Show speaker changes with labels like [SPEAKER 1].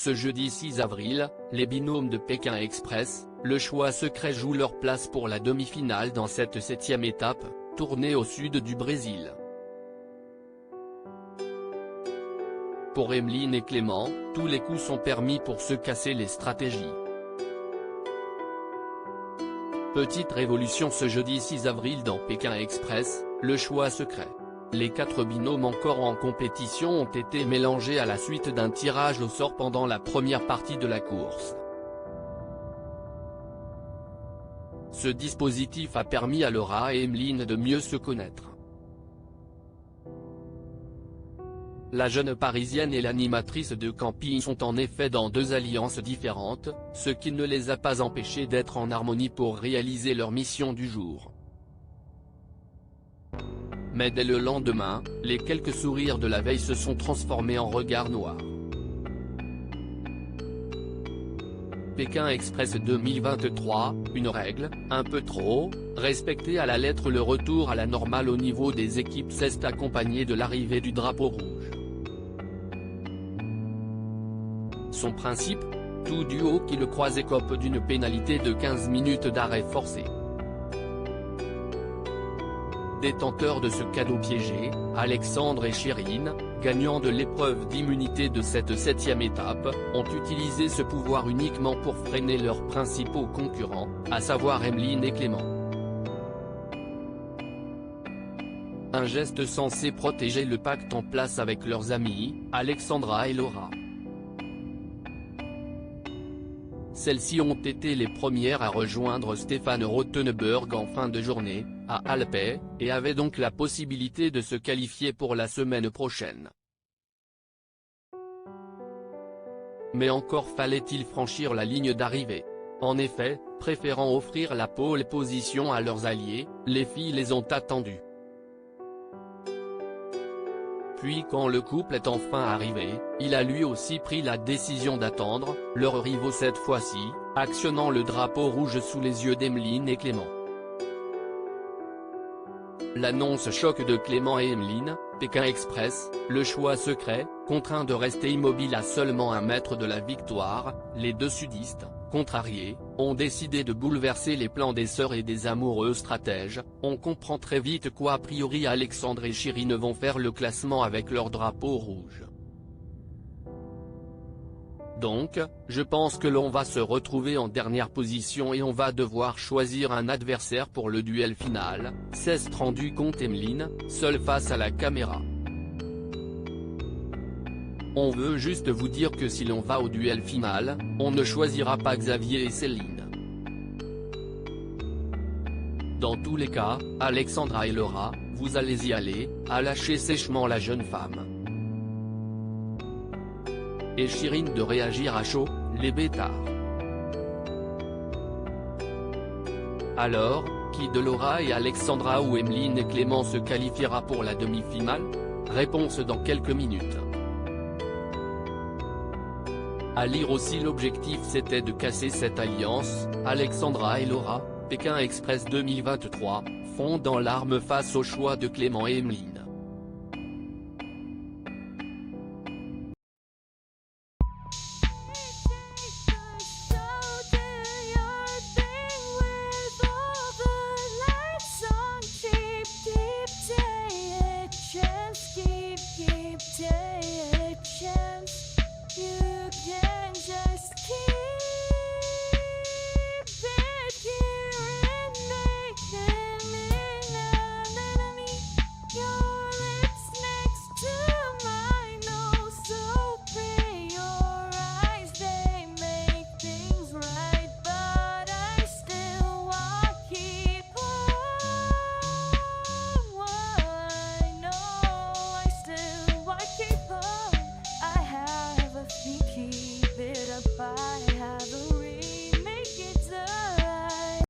[SPEAKER 1] Ce jeudi 6 avril, les binômes de Pékin Express, le choix secret jouent leur place pour la demi-finale dans cette 7e étape, tournée au sud du Brésil. Pour Emeline et Clément, tous les coups sont permis pour se casser les stratégies. Petite révolution ce jeudi 6 avril dans Pékin Express, le choix secret. Les 4 binômes encore en compétition ont été mélangés à la suite d'un tirage au sort pendant la première partie de la course. Ce dispositif a permis à Laura et Emeline de mieux se connaître. La jeune Parisienne et l'animatrice de camping sont en effet dans 2 alliances différentes, ce qui ne les a pas empêchées d'être en harmonie pour réaliser leur mission du jour. Mais dès le lendemain, les quelques sourires de la veille se sont transformés en regards noirs. Pékin Express 2023, une règle, un peu trop, respectée à la lettre. Le retour à la normale au niveau des équipes s'est accompagné de l'arrivée du drapeau rouge. Son principe, tout duo qui le croise écope d'une pénalité de 15 minutes d'arrêt forcé. Détenteurs de ce cadeau piégé, Alexandre et Chirine, gagnants de l'épreuve d'immunité de cette 7e étape, ont utilisé ce pouvoir uniquement pour freiner leurs principaux concurrents, à savoir Emeline et Clément. Un geste censé protéger le pacte en place avec leurs amis, Alexandra et Laura. Celles-ci ont été les premières à rejoindre Stéphane Rothenberg en fin de journée, à Alpay, et avaient donc la possibilité de se qualifier pour la semaine prochaine. Mais encore fallait-il franchir la ligne d'arrivée. En effet, préférant offrir la pole position à leurs alliés, les filles les ont attendus. Puis quand le couple est enfin arrivé, il a lui aussi pris la décision d'attendre, leurs rivaux cette fois-ci, actionnant le drapeau rouge sous les yeux d'Emeline et Clément. L'annonce choc de Clément et Emeline, Pékin Express, le choix secret, contraint de rester immobile à seulement 1 mètre de la victoire, les 2 sudistes, contrariés, ont décidé de bouleverser les plans des sœurs et des amoureux stratèges. On comprend très vite qu'a priori Alexandre et Chirine vont faire le classement avec leur drapeau rouge. Donc, je pense que l'on va se retrouver en dernière position et on va devoir choisir un adversaire pour le duel final, s'est rendu compte Emeline, seule face à la caméra. On veut juste vous dire que si l'on va au duel final, on ne choisira pas Xavier et Céline. Dans tous les cas, Alexandra et Laura, vous allez y aller, a lâché sèchement la jeune femme. Et Chirine de réagir à chaud, les bêtards. Alors, qui de Laura et Alexandra ou Emeline et Clément se qualifiera pour la demi-finale? Réponse dans quelques minutes. À lire aussi l'objectif c'était de casser cette alliance, Alexandra et Laura, Pékin Express 2023, font dans l'arme face au choix de Clément et Emeline.